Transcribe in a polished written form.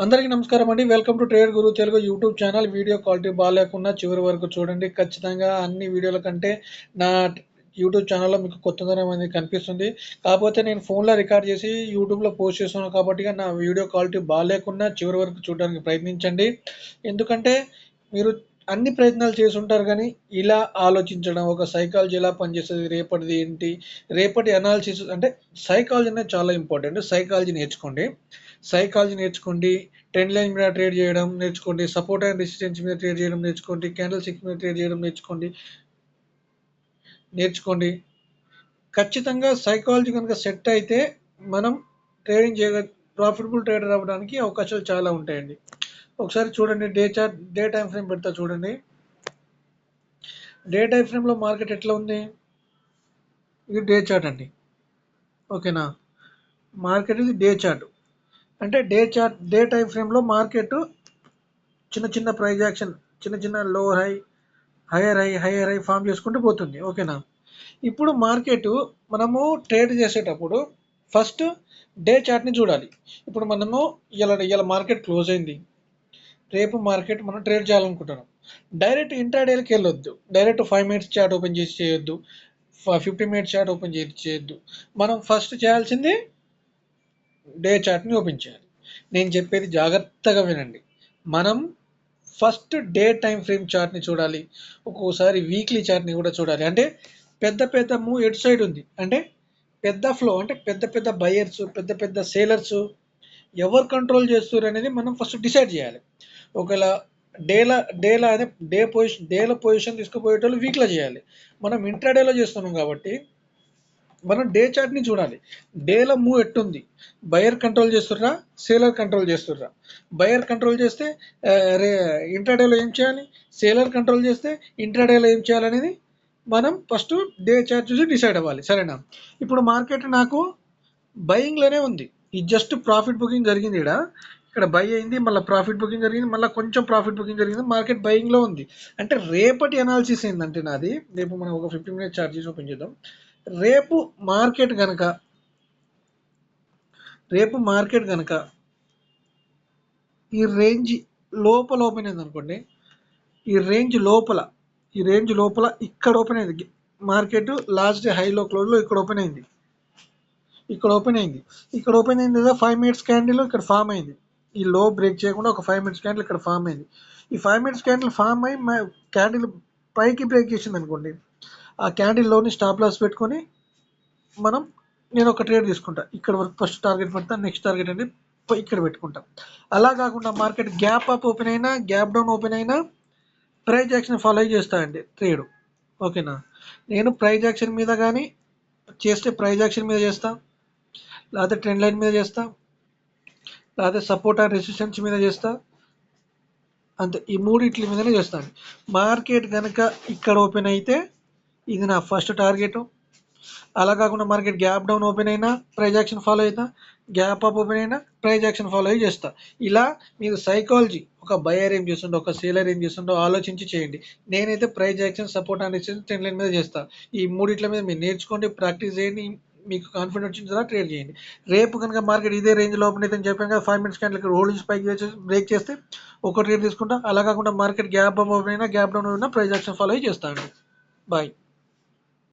అందరికీ నమస్కారం అండి. Welcome to Trade Guru Telugu YouTube channel. Video quality బాగాలేకున్నా చివరి వరకు చూడండి. ఖచ్చితంగా అన్ని వీడియోల కంటే నా యూట్యూబ్ ఛానల్లో మీకు కొత్తదనం అనేది కనిపిస్తుంది. కాకపోతే నేను ఫోన్లో రికార్డ్ చేసి యూట్యూబ్లో పోస్ట్ చేస్తున్నాను కాబట్టి నా వీడియో క్వాలిటీ బాగాలేకున్నా చివరి వరకు చూడడానికి ప్రయత్నించండి. ఎందుకంటే మీరు అన్ని ప్రయత్నాలు చేసి ఉంటారు కానీ ఇలా ఆలోచించడం, ఒక సైకాలజీ ఎలా పనిచేస్తుంది, రేపటిది ఏంటి, రేపటి అనాలిసిస్ అంటే సైకాలజీ అనేది చాలా ఇంపార్టెంట్. సైకాలజీ నేర్చుకోండి. ట్రెండ్ లైన్ మీద ట్రేడ్ చేయడం నేర్చుకోండి. సపోర్ట్ అండ్ రెసిస్టెన్స్ మీద ట్రేడ్ చేయడం నేర్చుకోండి. క్యాండిల్ స్టిక్స్ మీద ట్రేడ్ చేయడం నేర్చుకోండి. ఖచ్చితంగా సైకాలజీ కనుక సెట్ అయితే మనం ట్రేడింగ్ ప్రాఫిటబుల్ ట్రేడర్ అవ్వడానికి అవకాశాలు చాలా ఉంటాయండి. ఒకసారి చూడండి, డే టైం ఫ్రేమ్ పెడతా చూడండి. డే టైం ఫ్రేమ్లో మార్కెట్ ఎట్లా ఉంది? ఇది డే చార్ట్ అండి. ఓకేనా? మార్కెట్ ఇది డే చార్ట్. అంటే డే టైం ఫ్రేమ్లో మార్కెట్ చిన్న ప్రైజ్ యాక్షన్, చిన్న lower high, higher high form చేసుకుంటూ పోతుంది. ఓకేనా? ఇప్పుడు మార్కెట్ మనము ట్రేడ్ చేసేటప్పుడు ఫస్ట్ డే చార్ట్ని చూడాలి. ఇప్పుడు మనము ఇలా మార్కెట్ క్లోజ్ అయింది, రేపు మార్కెట్ మనం ట్రేడ్ చేయాలనుకుంటున్నాం. డైరెక్ట్ ఇంట్రాడేకి వెళ్ళొద్దు. డైరెక్ట్ 5 మినిట్స్ చార్ట్ ఓపెన్ చేసి చేయొద్దు, 50 మినిట్స్ చార్ట్ ఓపెన్ చేసి చేయొద్దు. మనం ఫస్ట్ చేయాల్సింది డే చార్ట్ని ఓపెన్ చేయాలి. నేను చెప్పేది జాగ్రత్తగా వినండి. మనం ఫస్ట్ డే టైం ఫ్రేమ్ చార్ట్ని చూడాలి, ఒక్కోసారి వీక్లీ చార్ట్ని కూడా చూడాలి. అంటే పెద్ద మూవ్ ఎటు సైడ్ ఉంది, అంటే పెద్ద ఫ్లో, అంటే పెద్ద బయర్స్, పెద్ద సేలర్స్ ఎవరు కంట్రోల్ చేస్తారు అనేది మనం ఫస్ట్ డిసైడ్ చేయాలి. ఒకవేళ డేలో పొజిషన్ తీసుకుపోయేటోళ్ళు వీక్లో చేయాలి. మనం ఇంట్రాడేలో చేస్తున్నాం కాబట్టి మనం డే చార్ట్ని చూడాలి. డేలో మూవ్ ఎట్టుంది, బయర్ కంట్రోల్ చేస్తుర్రా, సేలర్ కంట్రోల్ చేస్తుర్రా. బయర్ కంట్రోల్ చేస్తే ఇంట్రాడేలో ఏం చేయాలి, సేలర్ కంట్రోల్ చేస్తే ఇంట్రాడేలో ఏం చేయాలనేది మనం ఫస్ట్ డే చార్ట్ చూసి డిసైడ్ అవ్వాలి. సరేనా? ఇప్పుడు మార్కెట్ నాకు బయింగ్లోనే ఉంది. ఇది జస్ట్ ప్రాఫిట్ బుకింగ్ జరిగింది. ఇక్కడ బై అయింది, మళ్ళీ ప్రాఫిట్ బుకింగ్ జరిగింది, మళ్ళీ కొంచెం ప్రాఫిట్ బుకింగ్ జరిగింది, మార్కెట్ బయింగ్లో ఉంది. అంటే రేపటి అనాలిసిస్ ఏంటంటే నాది, రేపు మనం ఒక 15 మినిట్స్ చార్ట్ చేసి ఓపెన్ చేద్దాం. రేపు మార్కెట్ కనుక ఈ రేంజ్ లోపల ఓపెన్ అయింది అనుకోండి, ఈ రేంజ్ లోపల ఇక్కడ ఓపెన్ అయింది మార్కెట్. లాస్ట్ డే హైలో క్లోజ్లో ఇక్కడ ఓపెన్ అయింది కదా. 5 మినిట్స్ క్యాండిల్ ఇక్కడ ఫామ్ అయింది. ఈ లో బ్రేక్ చేయకుండా ఒక 5 మినిట్స్ క్యాండిల్ ఇక్కడ ఫామ్ అయింది. ఈ 5 మినిట్స్ క్యాండిల్ ఫామ్ అయ్యి క్యాండిల్ పైకి బ్రేక్ చేసింది అనుకోండి, ఆ క్యాండిల్లోని స్టాప్ లాస్ పెట్టుకొని నేను ఒక ట్రేడ్ తీసుకుంటా. ఇక్కడ వరకు ఫస్ట్ టార్గెట్ పెడతా, నెక్స్ట్ టార్గెట్ అనేది ఇక్కడ పెట్టుకుంటా. అలా కాకుండా మార్కెట్ గ్యాప్ అప్ ఓపెన్ అయినా, గ్యాప్ డౌన్ ఓపెన్ అయినా ప్రైజ్ యాక్షన్ ఫాలో చేస్తా అండి ట్రేడ్. ఓకేనా? నేను ప్రైజ్ యాక్షన్ మీద కానీ చేస్తే ప్రైజ్ యాక్షన్ మీద చేస్తా, లేకపోతే ట్రెండ్ లైన్ మీద చేస్తా, లేకపోతే సపోర్ట్ అండ్ రెసిస్టెన్స్ మీద చేస్తా. అంతే, ఈ మూడిట్ల మీదనే చేస్తాను. మార్కెట్ కనుక ఇక్కడ ఓపెన్ అయితే ఇది నా ఫస్ట్ టార్గెట్. అలా కాకుండా మార్కెట్ గ్యాప్ డౌన్ ఓపెన్ అయినా ప్రైజ్ యాక్షన్ ఫాలో అవుతా, గ్యాప్ అప్ ఓపెన్ అయినా ప్రైజ్ యాక్షన్ ఫాలో అయ్యి చేస్తా. ఇలా మీరు సైకాలజీ, ఒక బయర్ ఏం చేస్తుండో, ఒక సేలర్ ఏం చేస్తుండో ఆలోచించి చేయండి. నేనైతే price action, support and resistance, trend line మీద చేస్తా. ఈ మూడిట్ల మీద మీరు నేర్చుకోండి, ప్రాక్టీస్ చేయండి. మీకు కాన్ఫిడెన్స్ వచ్చిన తర్వాత ట్రేడ్ చేయండి. రేపు కనుక మార్కెట్ ఇదే రేంజ్లో ఓపెన్ అయితే చెప్పాను కదా, 5 మినిట్స్ క్యాండిల్ ఇక్కడ హోల్డింగ్ స్పైక్ బ్రేక్ చేస్తే ఒక ట్రేడ్ తీసుకుంటా. అలా కాకుండా మార్కెట్ గ్యాప్ అప్ ఓపెన్ అయినా, గ్యాప్ డౌన్ అయినా ప్రైజ్ యాక్షన్ ఫాలో అయ్యి చేస్తాను. బాయ్.